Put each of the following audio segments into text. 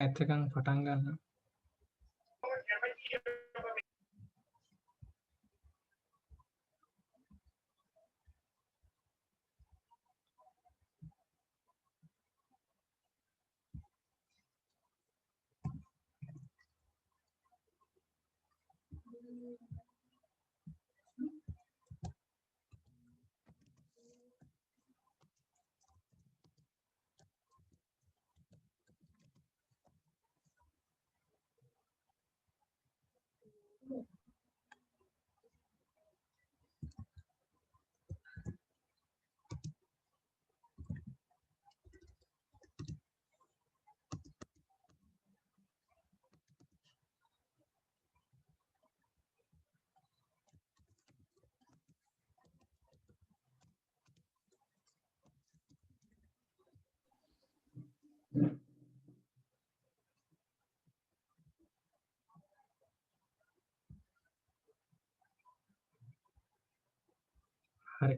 එතකන් පටන් ගන්න. හරි.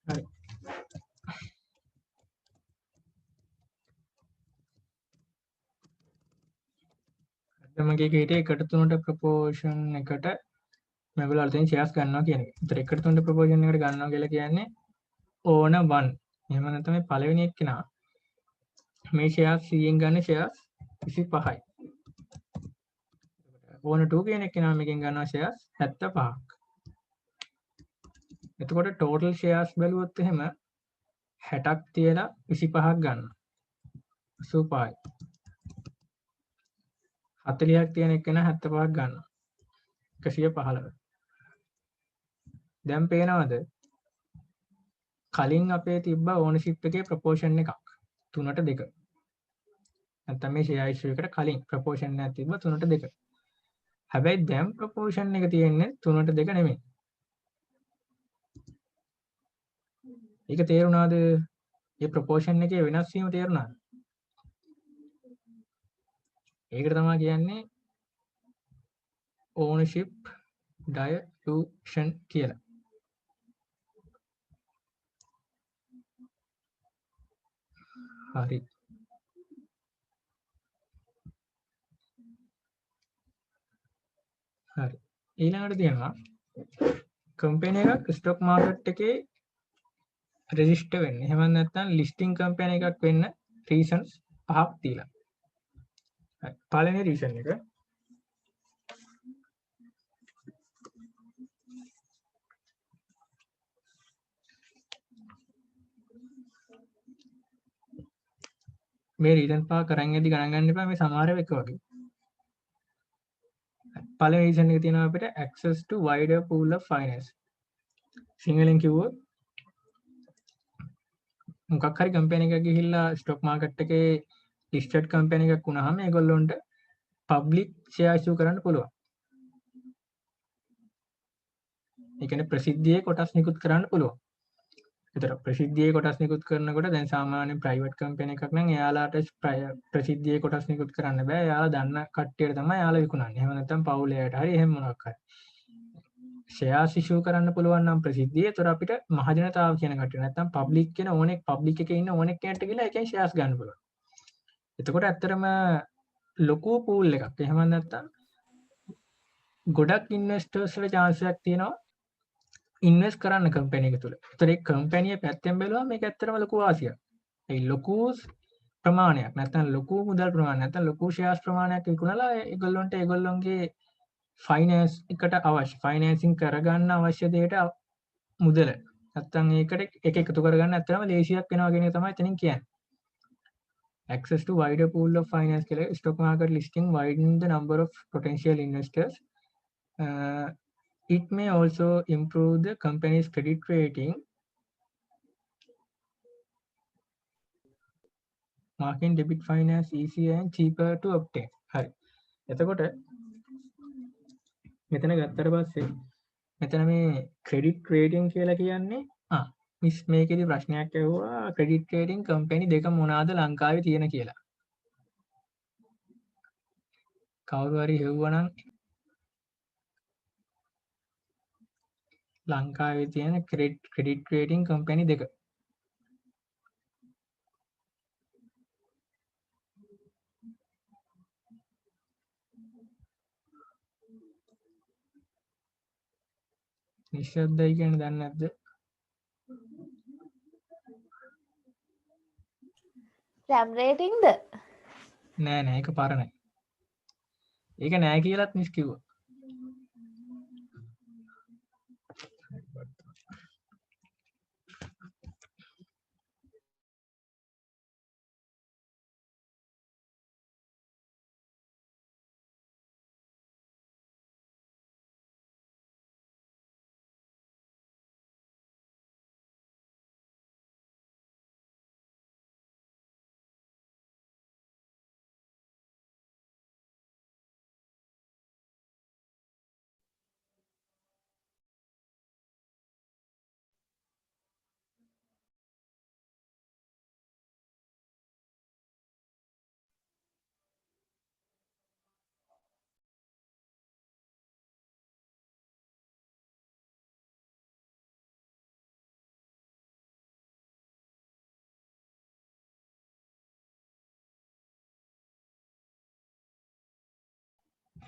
හරි. මගේ කීටේ 1:3ට ප්‍රොපෝෂන් එකට මේගොල්ලෝ අලුතෙන් ෂෙයාර්ස් ගන්නවා කියන එක. ඒතර 1:3ට ප්‍රොපෝෂන් එකට ගන්නවා කියලා කියන්නේ ඕන 1. එහෙම නැත්නම් මේ පළවෙනි එක්කෙනා මේ ෂෙයාර්ස් 100න් ගන්න ෂෙයාර්ස් 25යි. ඕන 2 කියන එක්කෙනා මේකෙන් ගන්නවා ෂෙයාර්ස් 75ක්. එතකොට ටෝටල් ෂෙයාර්ස් බැලුවොත් එහෙම 60ක් තියලා 25ක් ගන්නවා. 85යි. 40ක් තියෙන එක්කෙනා 75ක් ගන්නවා. 115. දැන් පේනවද? කලින් අපේ තිබ්බ ඕනර්ෂිප් එකේ ප්‍රොපෝෂන් එකක් 3ට 2. නැත්නම් මේ ෂෙයාර් ඉෂුව එකට කලින් ප්‍රොපෝෂන් එකක් තිබ්බ 3ට 2. හැබැයි දැන් ප්‍රොපෝෂන් එක තියෙන්නේ 3ට 2 නෙමෙයි. ඒක තේරුණාද? මේ ප්‍රොපෝෂන් එකේ වෙනස් වීම තේරුණාද? ඒකට තමයි කියන්නේ ownership dilution කියලා. හරි. හරි. ඊළඟට තියෙනවා කම්පැනි එකක් ස්ටොක් මාකට් එකේ රෙජිස්ටර් වෙන්න. එහෙම නැත්නම් ලිස්ටිං කම්පැනි එකක් වෙන්න රීසන්ස් 5ක් තියලා. හරි. පළවෙනි රීසන් එක මේ රීසන් 5 කරන් යද්දි ගණන් ගන්න එපා මේ සමහර එක වගේ. පළවෙනි රීසන් එක තියෙනවා අපිට access to wider pool of finance. සිංහලෙන් කිව්වොත් මොකක් හරි කම්පැනි එකක් ගිහිල්ලා ස්ටොක් මාකට් එකේ ලිස්ටඩ් කම්පැනි එකක් වුණාම ඒගොල්ලොන්ට පබ්ලික් ෂෙයාර් ඉෂු කරන්න පුළුවන්. ඒ කියන්නේ ප්‍රසිද්ධියේ කොටස් නිකුත් කරන්න පුළුවන්. ඒතර ප්‍රසිද්ධියේ කොටස් නිකුත් කරනකොට දැන් සාමාන්‍යයෙන් ප්‍රයිවට් කම්පැනි එකක් නම් එයාලාට ප්‍රසිද්ධියේ කොටස් නිකුත් කරන්න බෑ. එයාලා දන්න කට්ටියට තමයි එයාලා විකුණන්නේ. එහෙම නැත්නම් පවුලයට හරි එහෙම මොනවක් හරි. ෂෙයාර්ස් ඉෂු කරන්න පුළුවන් නම් ප්‍රසිද්ධියේ ඒතර අපිට මහජනතාව කියන කට්ටිය නැත්නම් පබ්ලික් කියන ඕනෙක් පබ්ලික් එකේ ඉන්න ඕනෙක් කෙනෙක්ට ගිහලා ඒකෙන් ෂෙයාර්ස් ගන්න පුළුවන්. එතකොට ඇත්තටම ලොකු පූල් එකක්. එහෙම නැත්නම් ගොඩක් ඉන්වෙස්ටර්ස් වල chance එකක් තියෙනවා ඉන්වෙස්ට් කරන්න කම්පැනි එක තුල. ඒතර ඒ කම්පැනි පැත්තෙන් බැලුවම මේක ඇත්තටම ලොකු වාසියක්. ඒ ලොකු ප්‍රමාණයක් නැත්නම් ලොකු මුදල් ප්‍රමාණයක් නැත්නම් ලොකු ෂෙයාර්ස් ප්‍රමාණයක් විකුණලා ඒගොල්ලොන්ට ඒගොල්ලොන්ගේ ෆයිනෑන්ස් එකට අවශ්‍ය ෆයිනෑන්සින් කරගන්න අවශ්‍ය දෙයට මුදල නැත්නම් ඒකට එක එකතු කරගන්න ඇත්තටම ලේසියක් වෙනවා කියන එක තමයි එතනින් කියන්නේ. access to wider pool of finance කියලා stock market listing widen the number of potential investors. It may also improve the company's credit rating, making debit finance easier and cheaper to obtain. හරි. එතකොට මෙතන ගත්තට පස්සේ මෙතන මේ credit rating කියලා කියන්නේ මිස් මේකේදී ප්‍රශ්නයක් ඇහුවා credit rating company දෙක මොනවාද ලංකාවේ තියෙන කියලා. කවුරු හරි හෙව්වනම් ලංකාවේ තියෙන credit rating company දෙක. නිශ්ශබ්දයි කියන්නේ දන්නේ නැද්ද? RAM rating ද? නෑ නෑ ඒක පරණයි. ඒක නෑ කියලාත් මිස් කිව්වා.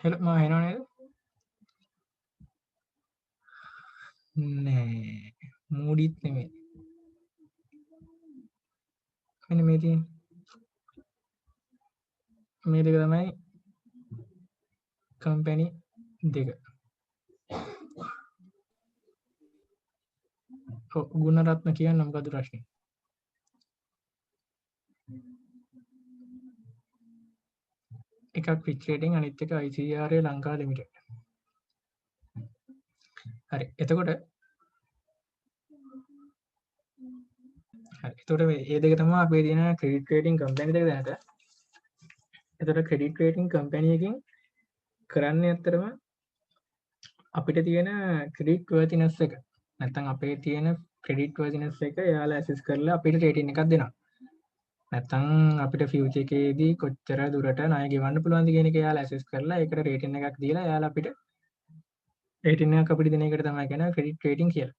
හෙලෝ මම එනවා නේද? නෑ මූඩිත් නෙමෙයි. මෙන්න මේ තියෙන මේ දෙක තමයි කම්පැනි දෙක. ගුණරත්න කියන්න මොකද ප්‍රශ්නේ? එකක් Fitch Rating අනිත් එක ICRA ලංකා ලිමිටඩ්. හරි. එතකොට මේ දෙක තමයි අපේ තියෙන credit rating company දෙක දැනට. එතකොට credit rating company එකකින් කරන්නේ ඇත්තටම අපිට තියෙන credit worthiness එක නැත්නම් අපේ තියෙන credit worthiness එක එයාලා assess කරලා අපිට rating එකක් දෙනවා. නැත්නම් අපිට future එකේදී කොච්චර දුරට ණය ගෙවන්න පුළුවන්ද කියන එක එයාලා assess කරලා ඒකට rating එකක් දීලා එයාලා අපිට rating එකක් අපිට දෙන එකට තමයි කියන credit rating කියලා.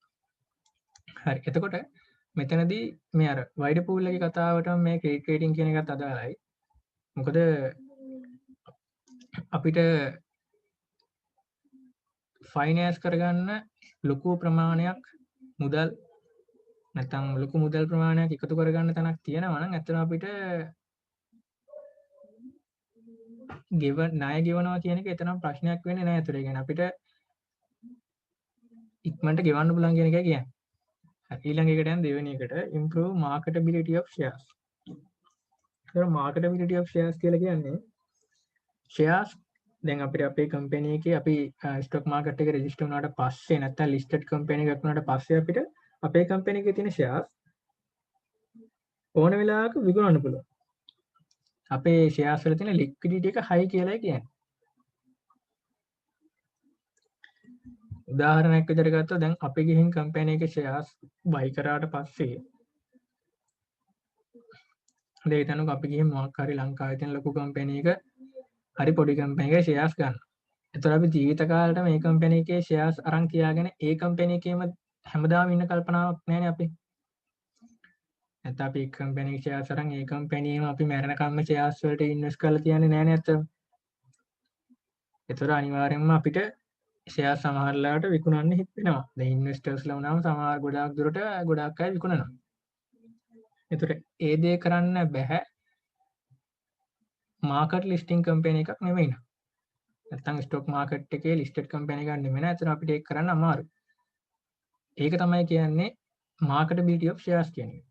හරි. එතකොට මෙතනදී මේ අර wider pool එකේ කතාවටම මේ credit rating කියන එකත් අදාළයි. මොකද අපිට ෆයිනෑන්ස් කරගන්න ලොකු ප්‍රමාණයක් මුදල් නැත්නම් ලොකු මුදල් ප්‍රමාණයක් එකතු කරගන්න තැනක් තියෙනවා නම් ඇත්තටම අපිට ණය ගෙවනවා කියන එක එතරම් ප්‍රශ්නයක් වෙන්නේ නැහැ. ඒතර කියන්නේ අපිට ඉක්මනට ගෙවන්න පුළුවන් කියන එකයි කියන්නේ. හරි. ඊළඟ එකට යන දෙවෙනි එකට improve marketability of shares. ඒතර marketability of shares කියලා කියන්නේ shares දැන් අපිට අපේ කම්පැනි එකේ අපි ස්ටොක් මාකට් එකේ රෙජිස්ටර් වුණාට පස්සේ නැත්නම් ලිස්ටඩ් කම්පැනි එකක් වුණාට පස්සේ අපිට අපේ කම්පැනි එකේ තියෙන shares ඕන වෙලාවක විකුණන්න පුළුවන්. අපේ shares වල තියෙන liquidity එක high කියලායි කියන්නේ. උදාහරණයක් විදිහට ගත්තොත් දැන් අපි ගිහින් කම්පැනි එකේ shares buy කරාට පස්සේ හරි හිතන්නකෝ අපි ගිහින් මොකක් හරි ලංකාවේ තියෙන ලොකු කම්පැනි එක හරි පොඩි කම්පැනි එකේ shares ගන්න. එතකොට අපි ජීවිත කාලෙට මේ කම්පැනි එකේ shares අරන් තියාගෙන ඒ කම්පැනි එකේම හැමදාම ඉන්න කල්පනාවක් නැහැනේ අපි. නැත්නම් අපි එක කම්පැනි එකේ shares අරන් ඒ කම්පැනියේම අපි මැරෙනකම්ම shares වලට invest කරලා තියන්නේ නැහැනේ අතන. ඒතර අනිවාර්යයෙන්ම අපිට shares සමහර ලාට විකුණන්න හිත වෙනවා. දැන් investors ලා වුණාම සමහර ගොඩාක් දුරට ගොඩාක් අය විකුණනවා. ඒතර ඒ දේ කරන්න බෑ මාකට් ලිස්ටිං කම්පැනි එකක් නෙමෙයි නේද? නැත්නම් ස්ටොක් මාකට් එකේ ලිස්ටඩ් කම්පැනි එකක් නෙමෙයි නේද? එතන අපිට ඒක කරන්න අමාරුයි. ඒක තමයි කියන්නේ marketability of shares කියන එක.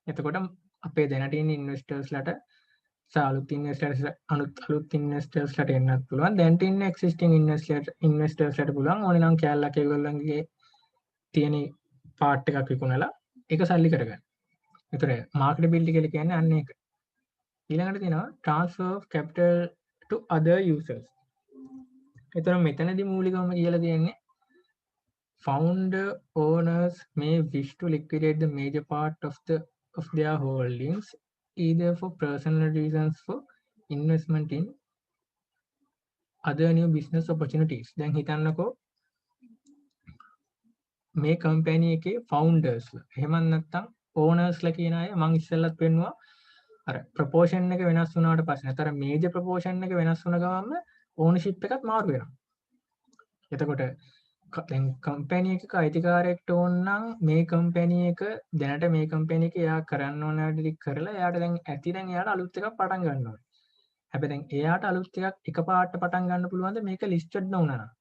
එතකොට අපේ දැනට ඉන්න ඉන්වෙස්ටර්ස්ලට අලුත් ඉන්වෙස්ටර්ස්ලට එන්නත් පුළුවන්. දැනට ඉන්න එක්සිස්ටිං ඉන්වෙස්ටර්ස්ලට පුළුවන් ඕනේ නම් කෑල්ලක් ඒගොල්ලන්ගේ තියෙන පාර්ට් එකක් විකුණලා ඒක සල්ලි කරගන්න. ඒතර මාකටබිලිටි කියලා කියන්නේ අන්න ඒක. ඊළඟට තියෙනවා transfer of capital to other users. ඒතර මෙතනදී මූලිකවම කියලා තියෙන්නේ founder owners may wish to liquidate the major part of their holdings either for personal reasons for investment in other new business opportunities. දැන් හිතන්නකෝ මේ කම්පැනි එකේ ෆවුන්ඩර්ස්ලා එහෙම නැත්නම් ඕනර්ස්ලා කියන අය මම ඉස්සෙල්ලත් පෙන්නුවා අර ප්‍රොපෝෂන් එක වෙනස් වුණාට පස්සේ නැතර මේජර් ප්‍රොපෝෂන් එක වෙනස් වුණ ගමන්ම ඕනර්ෂිප් එකත් මාරු වෙනවා. එතකොට දැන් කම්පැනි එකක අයිතිකාරයෙක්ට ඕන නම් මේ කම්පැනි එක දැනට මේ කම්පැනි එක එයා කරන්න ඕන වැඩ ටික කරලා එයාට දැන් එයාට අලුත් එකක් පටන් ගන්න ඕනේ. හැබැයි දැන් එයාට අලුත් එකක් එකපාරට පටන් ගන්න පුළුවන්ද මේක ලිස්ටඩ් නොවුනා නම්?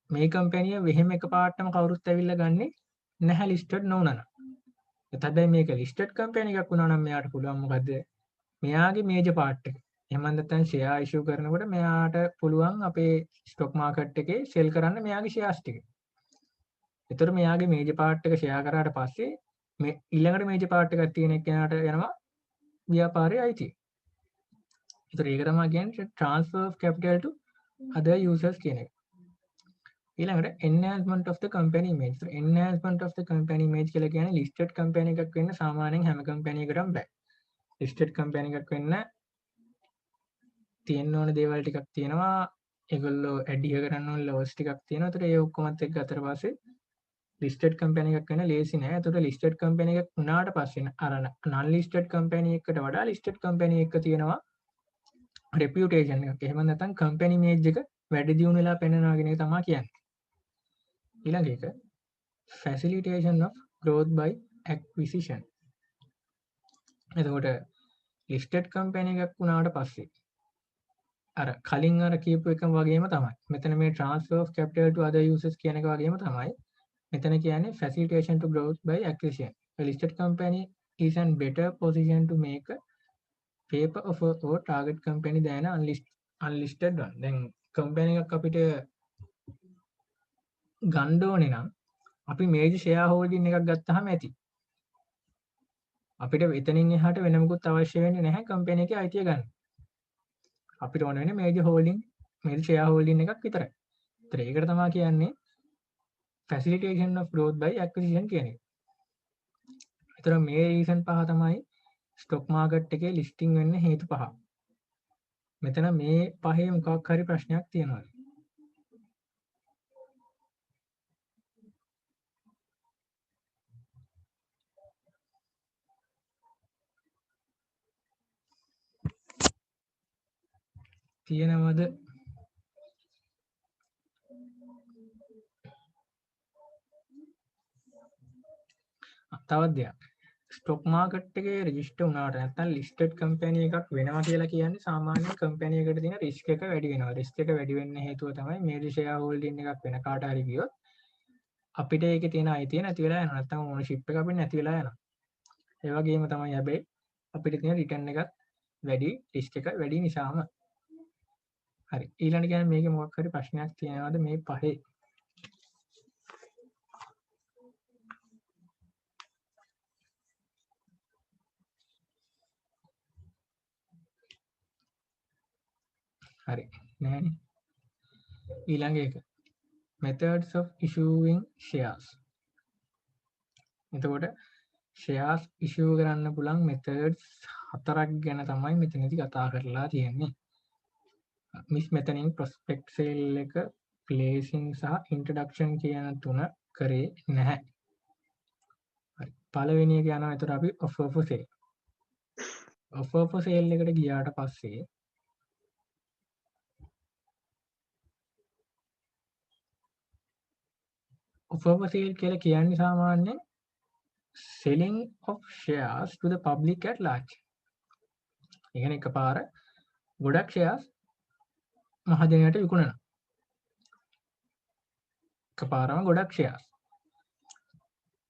මේ කම්පැනිය වෙහෙම එකපාරටම කවුරුත් ඇවිල්ලා ගන්නෙ නැහැ ලිස්ටඩ් නොවුනා නම්. හැබැයි මේක ලිස්ටඩ් කම්පැනි එකක් වුණා නම් මෙයාට පුළුවන් මොකද්ද? මෙයාගේ මේජර් පාර්ට් එක. එහෙම නැත්නම් ෂෙයා ඉෂුව කරනකොට මෙයාට පුළුවන් අපේ ස්ටොක් මාකට් එකේ සෙල් කරන්න මෙයාගේ ෂෙයාස් ටික. ඒතර මෙයාගේ මේජර් පාර්ට් එක ෂෙයා කරාට පස්සේ මේ ඊළඟට මේජර් පාර්ට් එකක් තියෙන කෙනාට යනවා ව්‍යාපාරයේ අයිතිය. ඒතර ඒක තමයි කියන්නේ transfer of capital to other users කියන එක. ඊළඟට enhancement of the company image. enhancement of the company image කියලා කියන්නේ listed company එකක් වෙන්න සාමාන්‍යයෙන් හැම company එකකටම බෑ. listed company එකක් වෙන්න තියෙන්න ඕන දේවල් ටිකක් තියෙනවා. ඒගොල්ලෝ ඇඩිය කරන්න ඕන ලොස් ටිකක් තියෙනවා. ඒතර ඒ ඔක්කොමත් එක්ක අතර පස්සේ listed company එකක් වෙන්න ලේසි නෑ. ඒතර listed company එකක් වුණාට පස්සේ අර non listed company එකකට වඩා listed company එකක තියෙනවා reputation එකක්. එහෙම නැත්නම් company image එක වැඩි දියුණු වෙලා පෙන්වනවා කියන එක තමයි කියන්නේ. ඊළඟ එක facilitation of growth by acquisition. එතකොට listed company එකක් වුණාට පස්සේ අර කලින් අර කියපු එකම වගේම තමයි. මෙතන මේ transfer of capital to other users කියන එක වගේම තමයි. මෙතන කියන්නේ facilitation to growth by acquisition. A listed company is in better position to make a paper offer or target company than an unlisted one. දැන් company එකක් අපිට ගන්න ඕනේ නම් අපි මේජර් ෂෙයා හෝල්ඩින් එකක් ගත්තාම ඇති. අපිට එතනින් එහාට වෙන මොකුත් අවශ්‍ය වෙන්නේ නැහැ කම්පැනි එකේ අයිතිය ගන්න. අපිට ඕන වෙන්නේ මේජර් ෂෙයා හෝල්ඩින් එකක් විතරයි. ඒතර ඒකට තමයි කියන්නේ facilitation of growth by acquisition කියන එක. ඒතර මේ රීසන් පහ තමයි ස්ටොක් මාකට් එකේ ලිස්ටිං වෙන්න හේතු පහ. මෙතන මේ පහේ මොකක් හරි ප්‍රශ්නයක් තියෙනවා. තියෙනවද? තවත් දෙයක්. ස්ටොක් මාකට් එකේ රෙජිස්ටර් වුණාට නැත්නම් ලිස්ටඩ් කම්පැනි එකක් වෙනවා කියලා කියන්නේ සාමාන්‍ය කම්පැනි එකකට තියෙන රිස්ක් එක වැඩි වෙනවා. රිස්ක් එක වැඩි වෙන්න හේතුව තමයි මේජර් ෂෙයා හෝල්ඩින් එකක් වෙන කාට හරි ගියොත් අපිට ඒකේ තියෙන අයිතිය නැති වෙලා යනවා. නැත්නම් ඕනර්ෂිප් එක අපිට නැති වෙලා යනවා. ඒ වගේම තමයි හැබැයි අපිට තියෙන රිටර්න් එකත් වැඩි රිස්ක් එක වැඩි නිසාම. හරි. ඊළඟට කියන්නේ මේකේ මොකක් හරි ප්‍රශ්නයක් තියෙනවද මේ පහේ? හරි. නෑනේ. ඊළඟ එක methods of issuing shares. එතකොට shares issue කරන්න පුළුවන් methods 4ක් ගැන තමයි මෙතනදී කතා කරලා තියෙන්නේ. මෙතනින් prospect sale එක placing සහ introduction කියන තුන කරේ නැහැ. හරි. පළවෙනි එක යනවා එතකොට අපි offer for sale. offer for sale එකට ගියාට පස්සේ offer for sale කියලා කියන්නේ සාමාන්‍යයෙන් selling of shares to the public at large. ඒ කියන්නේ එකපාර ගොඩක් shares මහජනයාට විකුණනවා. එකපාරම ගොඩක් shares.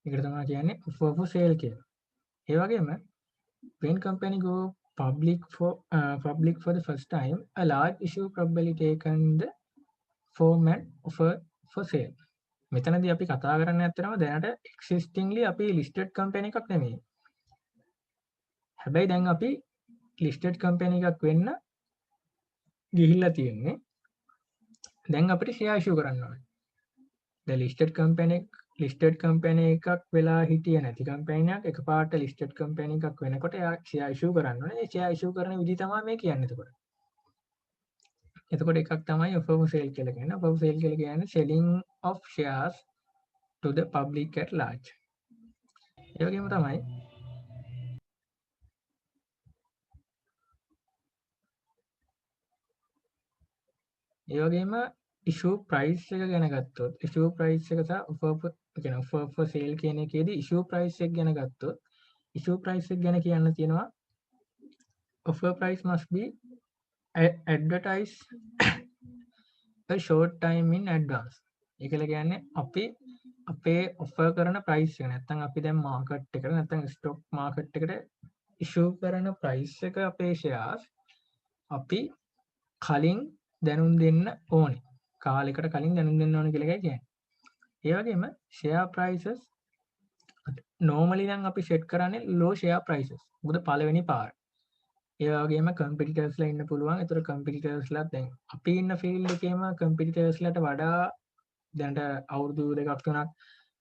ඒකට තමයි කියන්නේ offer for sale කියලා. ඒ වගේම when company go public for the first time, a large issue probably taken the format offer for sale. මෙතනදී අපි කතා කරන්න ඇත්තටම දැනට existingly අපි listed company එකක් නෙමෙයි. හැබැයි දැන් අපි listed company එකක් වෙන්න ගිහිල්ලා තියෙන්නේ. දැන් අපිට share issue කරන්න ඕනේ. දැන් listed company එකක් වෙලා හිටියේ නැති company එකක් එකපාරට listed company එකක් වෙනකොට එයා share issue කරන්න ඕනේ. ඒ share issue කරන විදිහ තමයි මේ කියන්නේ එතකොට. එතකොට එකක් තමයි offer for sale කියලා කියන්නේ. offer for sale කියලා කියන්නේ selling of shares to the public at large. ඒ වගේම තමයි issue price එක ගැන ගත්තොත් issue price එක සහ offer for sale කියන එකේදී issue price එක ගැන ගත්තොත් issue price එක ගැන කියන්න තියෙනවා offer price must be advertised a short time in advance. ඒකල කියන්නේ අපි අපේ offer කරන price එක නැත්නම් අපි දැන් market එකට නැත්නම් stock market එකට issue කරන price එක අපේ shares අපි කලින් දැනුම් දෙන්න ඕනේ. කාලයකට කලින් දැනුම් දෙන්න ඕනේ කියලා එකයි කියන්නේ. ඒ වගේම share prices normally නම් අපි set කරන්නේ low share prices. මොකද පළවෙනි පාර. ඒ වගේම competitors ලා ඉන්න පුළුවන්. ඒතර competitors ලා දැන් අපි ඉන්න field එකේම competitors ලාට වඩා දැනට අවුරුදු 2ක් 3ක්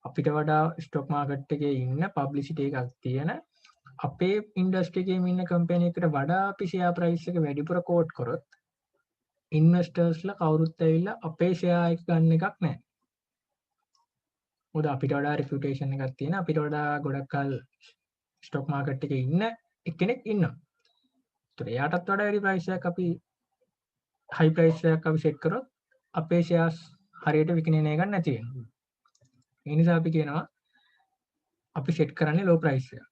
අපිට වඩා stock market එකේ ඉන්න publicity එකක් තියෙන අපේ industry එකේම ඉන්න company එකට වඩා අපි share price එක වැඩිපුර quote කරොත් investors ලා කවුරුත් ඇවිල්ලා අපේ share එක ගන්න එකක් නැහැ. මොකද අපිට වඩා reputation එකක් තියෙන අපිට වඩා ගොඩක් කල් stock market එකේ ඉන්න එක්කෙනෙක් ඉන්නවා. ඒතර එයාටත් වඩා වැඩි price එකක් අපි high price එකක් අපි set කරොත් අපේ shares හරියට විකිණේ ගන්න නැති වෙනවා. ඒ නිසා අපි කියනවා අපි set කරන්නේ low price එක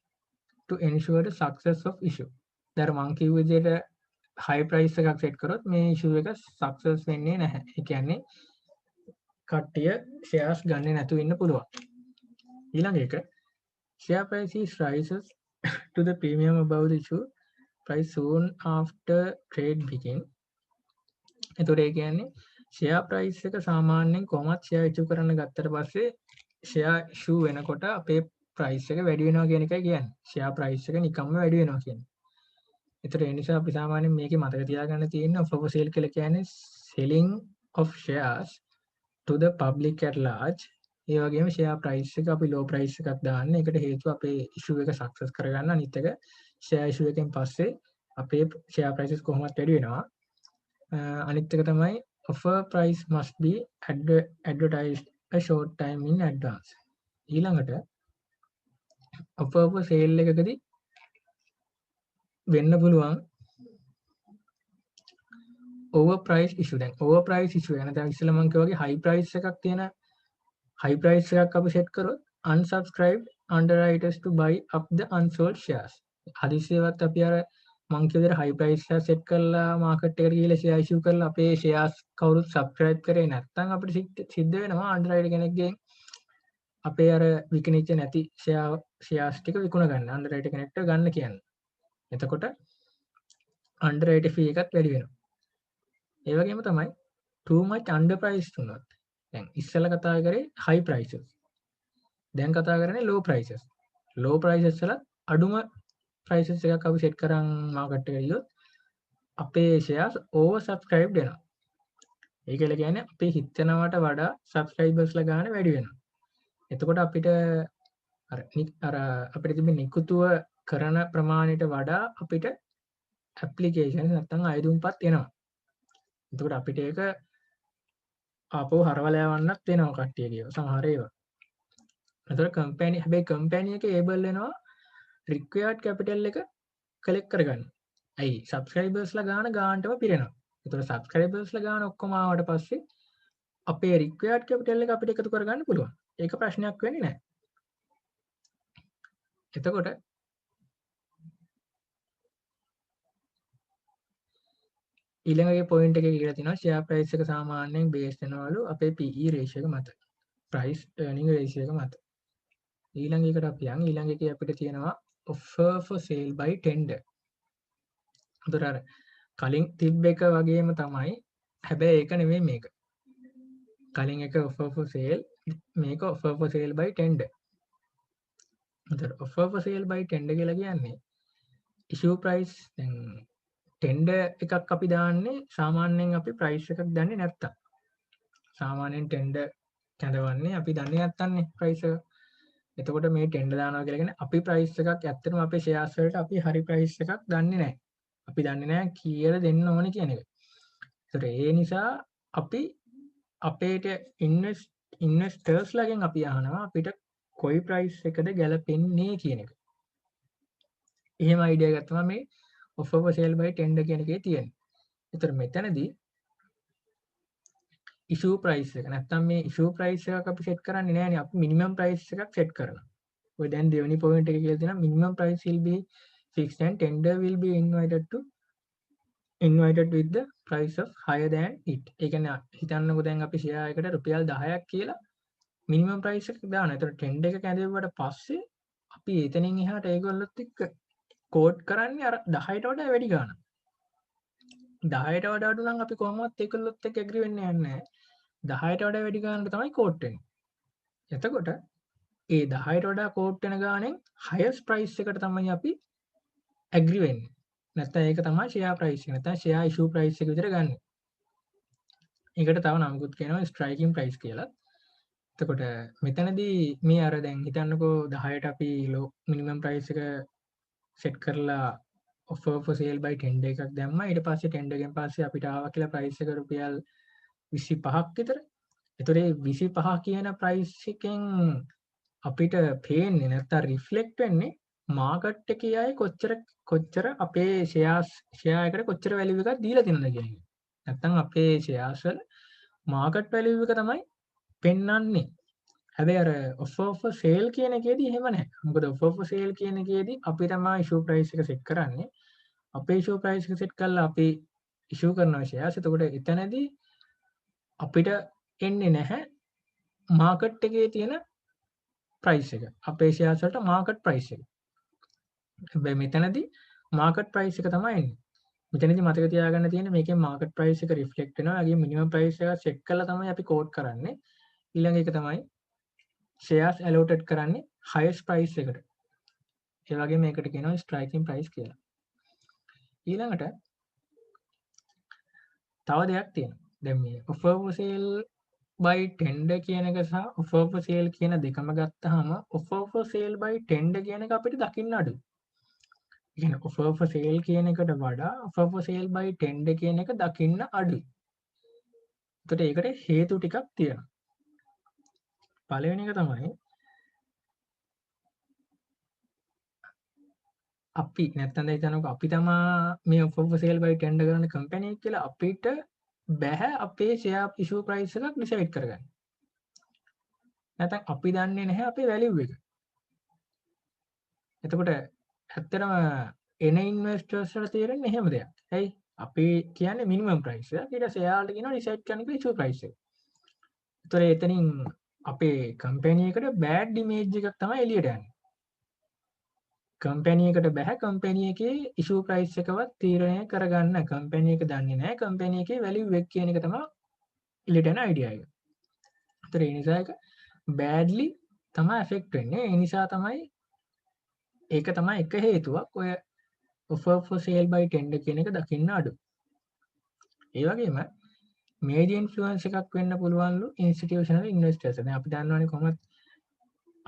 to ensure the success of issue. දැන් මං කිව්ව විදිහට high price එකක් set කරොත් මේ issue එක success වෙන්නේ නැහැ. ඒ කියන්නේ කට්ටිය shares ගන්නේ නැතුව ඉන්න පුළුවන්. ඊළඟ එක share price is rises to the premium above the issue price soon after trade begin. එතකොට ඒ කියන්නේ share price එක සාමාන්‍යයෙන් කොහොමත් share issue කරන්න ගත්තට පස්සේ share issue වෙනකොට අපේ price එක වැඩි වෙනවා කියන එකයි කියන්නේ. share price එක නිකම්ම වැඩි වෙනවා කියන්නේ. ඒතර ඒ නිසා අපි සාමාන්‍යයෙන් මේකේ මතක තියාගන්න තියෙන්නේ offer for sale කියලා කියන්නේ selling of shares to the public at large. ඒ වගේම share price එක අපි low price එකක් දාන්න. ඒකට හේතුව අපේ issue එක success කරගන්න. අනිත් එක share issue එකෙන් පස්සේ අපේ share prices කොහොමත් වැඩි වෙනවා. අනිත් එක තමයි offer price must be advertised a short time in advance. ඊළඟට offer for sale එකකදී වෙන්න පුළුවන් over price issue. දැන් over price issue යන දැන් ඉස්සෙල්ලා මම කිව්වා වගේ high price එකක් තියෙන high price එකක් අපි set කරොත් unsubscribed underwriters to buy up the unsold shares. හදිසියවත් අපි අර මං කියව විදිහට high price එක set කරලා market එකට ගිහලා share issue කරලා අපේ shares කවුරුත් subscribe කරේ නැත්නම් අපිට සිද්ධ වෙනවා underwriter කෙනෙක්ගෙන් අපේ අර විකිණිච්ච නැති shares ටික විකුණ ගන්න underwriter කෙනෙක්ට ගන්න කියන්නේ. එතකොට underwriter fee එකත් වැඩි වෙනවා. ඒ වගේම තමයි too much underpriced වුණොත් දැන් ඉස්සෙල්ලා කතා කරේ high prices. දැන් කතා කරන්නේ low prices. low prices වල අඩුම prices එකක් අපි set කරන් market එකට ගියොත් අපේ shares over subscribed වෙනවා. ඒ කියලා කියන්නේ අපි හිතනවට වඩා subscribers ලා ගන්න වැඩි වෙනවා. එතකොට අපිට අර අපිට තිබෙන නිකුතුව කරන ප්‍රමාණයට වඩා අපිට applications නැත්නම් අයදුම්පත් එනවා. එතකොට අපිට ඒක ආපහු හරවලා යවන්නත් වෙනවා කට්ටියගේ සමහර ඒවා. එතකොට හැබැයි කම්පැනි එකේ able වෙනවා required capital එක collect කරගන්න. ඇයි subscribers ලා ගානටම පිරෙනවා. එතකොට subscribers ලා ගාන ඔක්කොම ආවට පස්සේ අපේ required capital එක අපිට එකතු කරගන්න පුළුවන්. ඒක ප්‍රශ්නයක් වෙන්නේ නැහැ. එතකොට ඊළඟගේ පොයින්ට් එකේ කියලා තියෙනවා share price එක සාමාන්‍යයෙන් බේස් වෙනවලු අපේ PE ratio එක මත. price earning ratio එක මත. ඊළඟ එකට අපි යන් ඊළඟ එකේ අපිට තියෙනවා offer for sale by tender. උතර අර කලින් තිබ්බ එක වගේම තමයි. හැබැයි ඒක නෙමෙයි මේක. කලින් එක offer for sale, මේක offer for sale by tender. උතර offer for sale by tender කියලා කියන්නේ issue price දැන් tender එකක් අපි දාන්නේ සාමාන්‍යයෙන් අපි price එකක් දන්නේ නැත්තම්. සාමාන්‍යයෙන් tender කැඳවන්නේ අපි දන්නේ නැත්තම්නේ price එක. එතකොට මේ tender දානවා කියලා කියන්නේ අපි price එකක් ඇත්තටම අපේ shares වලට අපි හරි price එකක් දන්නේ නැහැ. අපි දන්නේ නැහැ කීයද දෙන්න ඕනේ කියන එක. ඒතර ඒ නිසා අපි අපේට investors ලගෙන් අපි අහනවා අපිට කොයි price එකද ගැලපෙන්නේ කියන එක. එහෙම idea එකක් තමයි මේ offer for sale by tender කියන එකේ තියෙන්නේ. ඒතර මෙතනදී issue price එක නැත්තම් මේ issue price එකක් අපි set කරන්නේ නැහැනේ. අපි minimum price එකක් set කරනවා. ඔය දැන් දෙවෙනි point එක කියලා තියෙනවා minimum price will be fixed and tender will be invited with the price of higher than it. ඒ කියන්නේ හිතන්නකෝ දැන් අපි share එකට රුපියල් 10ක් කියලා minimum price එක දානවා. ඒතර tender එක කැඳෙව්වට පස්සේ අපි එතනින් එහාට ඒගොල්ලොත් එක්ක quote කරන්නේ අර 10ට වඩා වැඩි ගාණක්. 10ට වඩා අඩු නම් අපි කොහොමවත් ඒගොල්ලොත් එක්ක agree වෙන්නේ නැහැ. 10ට වඩා වැඩි ගාණකට තමයි quote වෙන්නේ. එතකොට ඒ 10ට වඩා quote වෙන ගාණෙන් highest price එකට තමයි අපි agree වෙන්නේ. නැත්නම් ඒක තමයි share price එක. නැත්නම් share issue price එක විතර ගන්න. ඒකට තව නමකුත් කියනවා striking price කියලා. එතකොට මෙතනදී මේ අර දැන් හිතන්නකෝ 10ට අපි minimum price එක set කරලා offer for sale by tender එකක් දැම්මා. ඊට පස්සේ tender එකෙන් පස්සේ අපිට ආවා කියලා price එක රුපියල් 25ක් විතර. ඒතර ඒ 25 කියන price එකෙන් අපිට පේන්නේ නැත්නම් reflect වෙන්නේ මාකට් එකේ අය කොච්චර අපේ share එකට කොච්චර value එකක් දීලා තියෙනවද කියන එක. නැත්නම් අපේ shares වල market value එක තමයි පෙන්වන්නේ. හැබැයි අර offer for sale කියන එකේදී එහෙම නැහැ. මොකද offer for sale කියන එකේදී අපි තමයි issue price එක set කරන්නේ. අපේ issue price එක set කරලා අපි issue කරනවා shares. එතකොට එතනදී අපිට එන්නේ නැහැ market එකේ තියෙන price එක. අපේ shares වලට market price එක. හැබැයි මෙතනදී market price එක තමයි එන්නේ. මෙතනදී මතක තියාගන්න තියෙන්නේ මේකේ market price එක reflect වෙනවා. ඒගේ minimum price එක set කරලා තමයි අපි quote කරන්නේ. ඊළඟ එක තමයි shares allotted කරන්නේ highest price එකට. ඒ වගේම මේකට කියනවා striking price කියලා. ඊළඟට තව දෙයක් තියෙනවා. දැන් මේ offer for sale by tender කියන එක සහ offer for sale කියන දෙකම ගත්තාම offer for sale by tender කියන එක අපිට දකින්න අඩුයි. ඒ කියන්නේ offer for sale කියන එකට වඩා offer for sale by tender කියන එක දකින්න අඩුයි. ඒකට ඒකට හේතු ටිකක් තියෙනවා. පළවෙනි එක තමයි අපි නැත්තම් දැන් හිතන්නකෝ අපි තමා මේ offer for sale by tender කරන කම්පැනි එක කියලා අපිට බෑ අපේ share issue price එකක් decide කරගන්න. නැත්නම් අපි දන්නේ නැහැ අපේ value එක. එතකොට ඇත්තටම එන investors වල තේරෙන්නේ එහෙම දෙයක්. ඇයි? අපි කියන්නේ minimum price එක. ඊට පස්සේ එයාලට කියනවා decide කරන්න කියලා issue price එක. ඒතර එතනින් අපේ කම්පැනි එකට bad image එකක් තමයි එළියට යන්නේ. කම්පැනි එකට බෑ කම්පැනි එකේ issue price එකවත් තීරණය කරගන්න. කම්පැනි එක දන්නේ නැහැ කම්පැනි එකේ value එක කියන එක තමයි එළියට යන idea එක. ඒතර ඒ නිසා ඒක badly තමයි affect වෙන්නේ. ඒ නිසා තමයි ඒක තමයි එක හේතුවක් ඔය offer for sale by tender කියන එක දකින්න අඩු. ඒ වගේම major influence එකක් වෙන්න පුළුවන්ලු institutional investors. දැන් අපි දන්නවනේ කොහොමද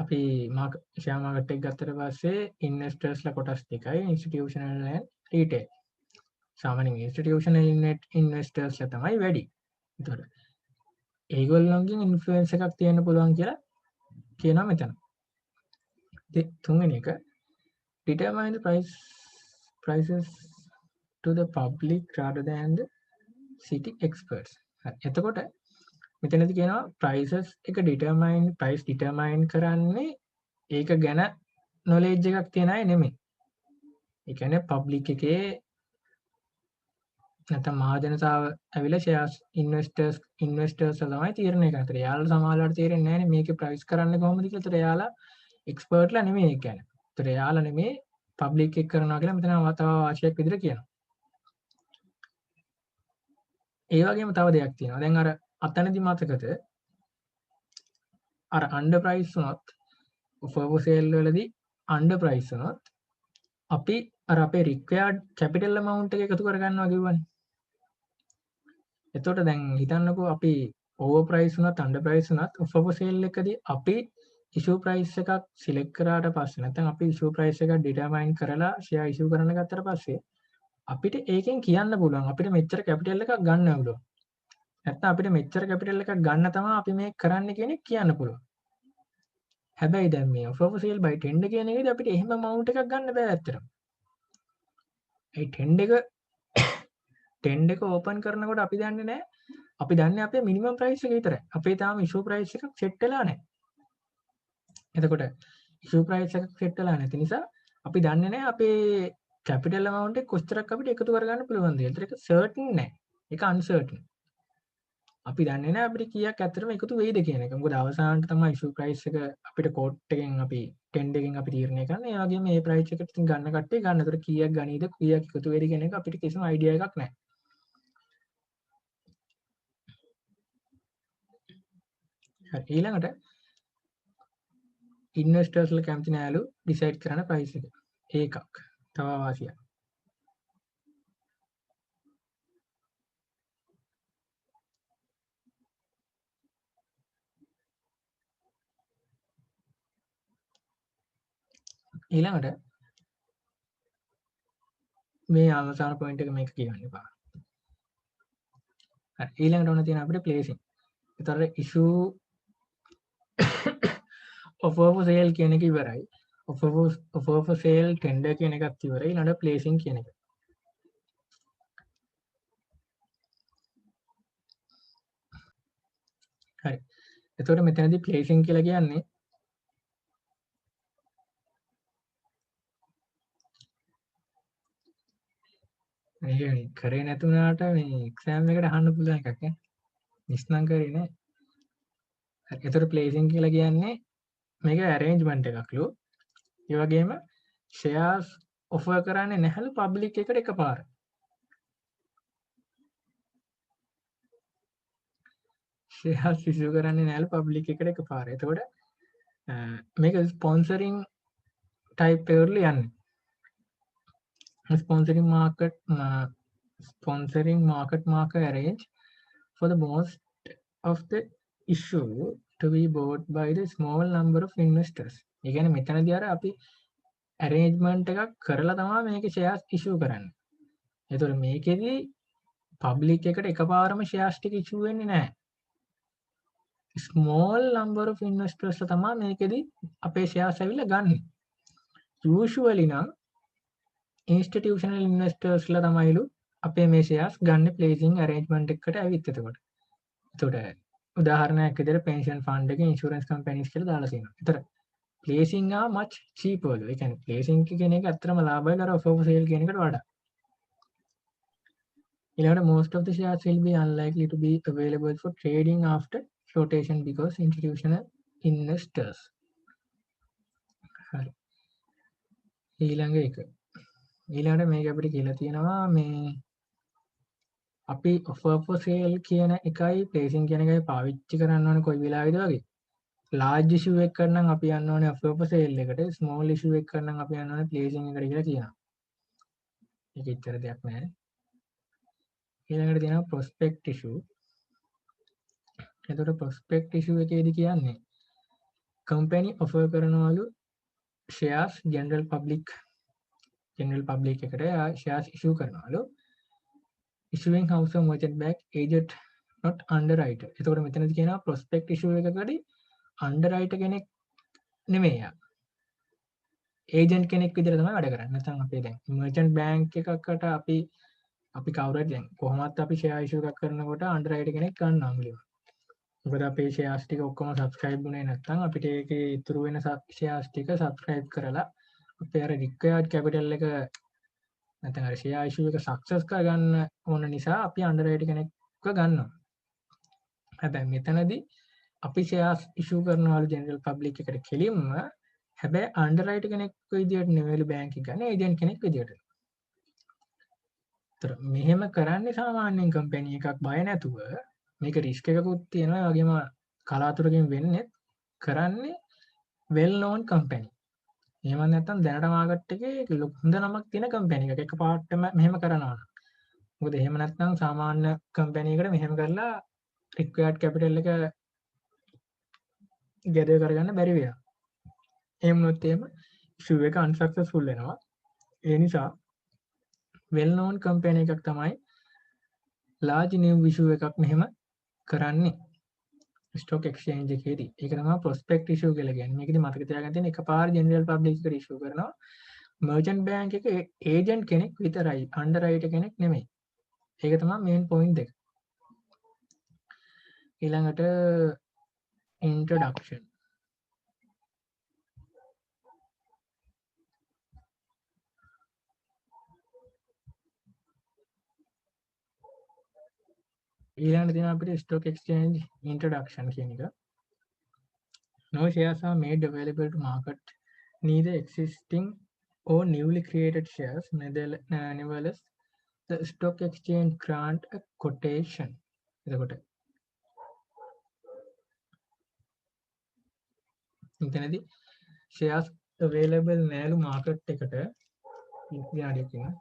අපි share market එක ගත්තට පස්සේ investors ලා කොටස් දෙකයි institutional and retail. සාමාන්‍යයෙන් institutional investors ලා තමයි වැඩි. ඒතකොට ඒගොල්ලන්ගෙන් influence එකක් තියෙන්න පුළුවන් කියලා කියනවා මෙතන. තුන්වෙනි එක determine the prices to the public rather than the city experts. එතකොට මෙතනදී කියනවා prices එක price determine කරන්නේ ඒක ගැන knowledge එකක් තියන අය නෙමෙයි. ඒ කියන්නේ public එකේ නැත්නම් මහජනතාව ඇවිල්ලා shares investors තමයි තීරණය කරන්නේ. ඒතර යාළුවා සමහරවිට තේරෙන්නේ නැහැ නේ මේකේ price කරන්නේ කොහොමද කියලා. ඒතර යාළුවා expert ලා නෙමෙයි ඒ කියන්නේ. ඒතර යාළුවා නෙමෙයි පබ්ලික් එක කරනවා කියලා මෙතන තව වාසියක් විදිහට කියනවා. ඒ වගේම තව දෙයක් තියෙනවා. දැන් අර අතනදි මතකද අර අන්ඩර් ප්‍රයිස් වුණොත් ඔෆර් සේල් වලදී අන්ඩර් ප්‍රයිස් වුණොත් අපි අර අපේ රික්වයර්ඩ් කැපිටල් amount එක එකතු කරගන්නවා කිව්වනේ. එතකොට දැන් හිතන්නකෝ අපි ඕවර් ප්‍රයිස් වුණත් අන්ඩර් ප්‍රයිස් වුණත් ඔෆර් සේල් එකදී අපි ඉෂුව ප්‍රයිස් එකක් සිලෙක්ට් කරාට පස්සේ නැත්නම් අපි ඉෂුව ප්‍රයිස් එකක් ඩිටර්මයින් කරලා ෂෙයා ඉෂුව කරන්න ගත්තට පස්සේ අපිට ඒකෙන් කියන්න පුළුවන් අපිට මෙච්චර කැපිටල් එකක් ගන්න ඕන. නැත්නම් අපිට මෙච්චර කැපිටල් එකක් ගන්න තමයි අපි මේ කරන්න කියන එක කියන්න පුළුවන්. හැබැයි දැන් මේ ඔෆර් සේල් බයි ටෙන්ඩර් කියන එකේදී අපිට එහෙම amount එකක් ගන්න බෑ ඇත්තටම. ඒ ටෙන්ඩර් එක ඕපන් කරනකොට අපි දන්නේ නැහැ. අපි දන්නේ අපේ මිනිමම් ප්‍රයිස් එක විතරයි. අපේ තාම ඉෂුව ප්‍රයිස් එකක් සෙට් වෙලා නැහැ. එතකොට ඉෂුව ප්‍රයිස් එකක් සෙට් වෙලා නැති නිසා අපි දන්නේ නැහැ අපේ කැපිටල් amount එක කොච්චරක් අපිට එකතු කරගන්න පුළුවන්ද කියලා. ඒක සර්ටන් නැහැ. ඒක අන්සර්ටන්. අපි දන්නේ නැහැ අපිට කීයක් ඇත්තටම එකතු වෙයිද කියන එක. මොකද අවසානට තමයි ඉෂුව ප්‍රයිස් එක අපිට කෝට් එකෙන් අපි ටෙන්ඩර් එකෙන් අපි තීරණය කරන්නේ. ඒ වගේම මේ ප්‍රයිස් එකට ඉතින් ගන්න කට්ටිය ගන්න. ඒතර කීයක් ගනීද කීයක් එකතු වෙයිද කියන එක අපිට කිසිම අයිඩියා එකක් නැහැ. හරි ඊළඟට ඉන්වෙස්ටර්ස්ලා කැමති නෑලු ඩිසයිඩ් කරන ප්‍රයිස් එක. ඒකක්. තව වාසියක්. ඊළඟට මේ අවසාන පොයින්ට් එක මේක කියන්න එපා. හරි ඊළඟට ඕන තියෙන අපිට ප්ලේසින්. ඒතර ඉෂුව offer for sale කියන එක ඉවරයි. offer for sale tender කියන එකත් ඉවරයි. ඊළඟට placing කියන එක. හරි. එතකොට මෙතනදී placing කියලා කියන්නේ මේ කරේ නැතුණාට මේ එක්සෑම් එකට අහන්න පුළුවන් එකක් නේ. මිස් නම් කරේ නෑ. හරි. එතකොට placing කියලා කියන්නේ මේක arrangement එකක්ලු. ඒ වගේම shares offer කරන්නේ නැහැලු public එකට එකපාර. shares issue කරන්නේ නැහැලු public එකට එකපාර. එතකොට මේක sponsoring type එකවලු යන්නේ. sponsoring market arrange for the most of the issue to be bought by the small number of investors. ඒ කියන්නේ මෙතනදී අර අපි arrangement එකක් කරලා තමයි මේක shares issue කරන්නේ. ඒතකොට මේකෙදි public එකට එකපාරම shares ටික issue වෙන්නේ නැහැ. small number of investors තමයි මේකෙදි අපේ shares ඇවිල්ලා ගන්න. usually නම් institutional investors ලා තමයිලු අපේ මේ shares ගන්න placing arrangement එකකට ඇවිත් එතකොට. එතකොට උදාහරණයක් විදිහට pension fund එක insurance companies කියලා දාලා තියෙනවා. ඒතර placing are much cheaper. ඒ කියන්නේ placing කියන එක ඇත්තටම ලාභයි අර offer for sale කියන එකට වඩා. ඊළඟට most of the shares will be unlikely to be available for trading after flotation because institutional investors. හරි. ඊළඟ එක. ඊළඟට මේක අපිට කියලා තියෙනවා මේ අපි offer for sale කියන එකයි placing කියන එකයි පාවිච්චි කරන්න ඕනේ කොයි වෙලාවෙද වගේ. large issue එකක් කරනම් අපි යන්න ඕනේ offer for sale එකට, small issue එකක් කරනම් අපි යන්න ඕනේ placing එකට කියලා කියනවා. ඒක ඉතර දෙයක් නෑ. ඊළඟට තියෙනවා prospect issue. එතකොට prospect issue එකේදී කියන්නේ company offer කරනවලු shares general public එකට shares issue කරනවලු issuing house or merchant bank agent not underwriter. එතකොට මෙතනදී කියනවා prospect issue එකකදී underwriter කෙනෙක් නෙමෙයි යා. agent කෙනෙක් විදිහට තමයි වැඩ කරන්නේ. නැත්නම් අපි දැන් merchant bank එකකට අපි කවුරු හරි දැන් කොහොමවත් අපි share issue එකක් කරනකොට underwriter කෙනෙක් ගන්නවා මුලින්ම. මොකද අපේ shares ටික ඔක්කොම subscribe වුණේ නැත්නම් අපිට ඒකේ ඉතුරු වෙන shares ටික subscribe කරලා අපේ අර required capital එක නැත්නම් අර share issue එක success කරගන්න ඕන නිසා අපි underwriter කෙනෙක්ව ගන්නවා. හැබැයි මෙතනදී අපි shares issue කරනවලු general public එකට කෙලින්ම හැබැයි අන්ඩර්රයිටර් කෙනෙක් විදියට නෙවෙයි බැංක් එක ගන්න ඒජන්ට් කෙනෙක් විදියට. ඒතර මෙහෙම කරන්නේ සාමාන්‍යයෙන් කම්පැනි එකක් බය නැතුව මේක රිස්ක් එකකුත් තියෙනවා ඒ වගේම කලාතුරකින් වෙන්නේ කරන්නේ well known company. එහෙම නැත්නම් දැනට මාකට් එකේ හොඳ නමක් තියෙන කම්පැනි එකක් එකපාරටම මෙහෙම කරනවා නම්. මොකද එහෙම නැත්නම් සාමාන්‍ය කම්පැනි එකකට මෙහෙම කරලා රික්වයර්ඩ් කැපිටල් එක ගැදර් කරගන්න බැරි වෙනවා. එහෙම වුණොත් එහෙම ඉෂුව එක අන්සක්සස්ෆුල් වෙනවා. ඒ නිසා well known කම්පැනි එකක් තමයි large new issue එකක් මෙහෙම කරන්නේ. ස්ටොක් එක්ස්චේන්ජ් එකේදී. ඒක තමයි ප්‍රොස්පෙක්ට් ඉෂුව කියලා කියන්නේ. මේකෙදි මතක තියාගන්න තියෙන්නේ එකපාර ජෙනරල් පබ්ලික් එකට ඉෂුව කරනවා. මර්චන්ට් බැංක් එක ඒජන්ට් කෙනෙක් විතරයි. අන්ඩර්රයිටර් කෙනෙක් නෙමෙයි. ඒක තමයි මේන් පොයින්ට් එක. ඊළඟට ඉන්ට්‍රොඩක්ෂන්. ඊළඟට තියෙනවා අපිට ස්ටොක් එක්ස්චේන්ජ් ඉන්ට්‍රොඩක්ෂන් කියන එක. No shares are made available to market, neither existing or newly created shares. Nevertheless, the stock exchange grant a quotation. එතකොට මෙතනදී shares available නැලු market එකට විනාඩියක් ඉන්න.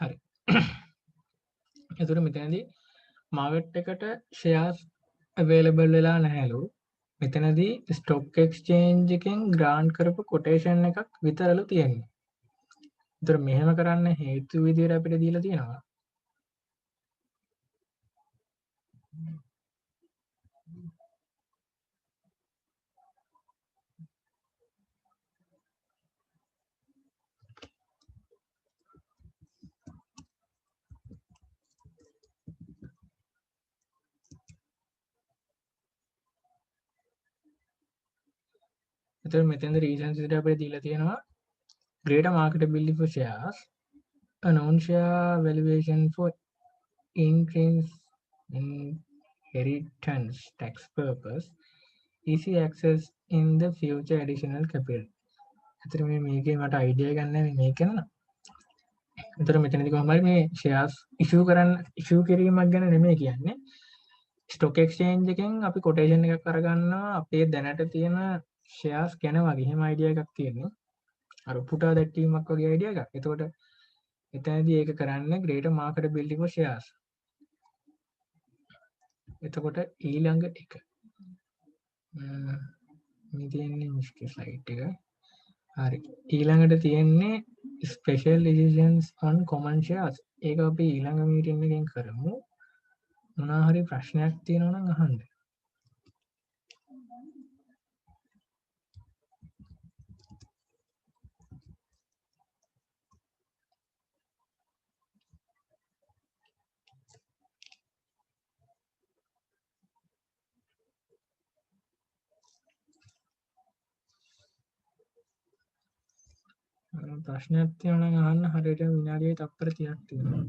හරි. එතකොට මෙතනදී මාකට් එකට shares available වෙලා නැහැලු. මෙතනදී ස්ටොක් එක්ස්චේන්ජ් එකෙන් ග්‍රාන්ට් කරපු කොටේෂන් එකක් විතරලු තියෙන්නේ. ඒතර මෙහෙම කරන්න හේතු විදියට අපිට දීලා තියෙනවා. එතකොට මෙතනදී reasons විදියට අපිට දීලා තියෙනවා greater marketability for shares, a non-share valuation for inheritance tax purpose, easy access in the future additional capital. ඇත්තට මේකේ මට අයිඩියා ගන්න නැහැ මේක නේද. ඒතර මෙතනදී කොහොම හරි මේ shares issue කිරීමක් ගැන නෙමෙයි කියන්නේ. ස්ටොක් එක්ස්චේන්ජ් එකෙන් අපි කොටේෂන් එකක් අරගන්නවා අපේ දැනට තියෙන shares ගැන වගේ එහෙම අයිඩියා එකක් තියෙනවා. අර පුටා දැක්වීමක් වගේ අයිඩියා එකක්. එතකොට එතනදී ඒක කරන්නේ greater marketability for shares. එතකොට ඊළඟ එක මේ තියෙන්නේ මිස්කේ ස්ලයිඩ් එක. හරි. ඊළඟට තියෙන්නේ special decisions on common shares. ඒක අපි ඊළඟ මීටින් එකෙන් කරමු. මොනවා හරි ප්‍රශ්නයක් තියෙනවා නම් අහන්න. ප්‍රශ්නයක් තියෙනවා නම් අහන්න හරියට විනාඩියේ තප්පර 30ක් තියෙනවා.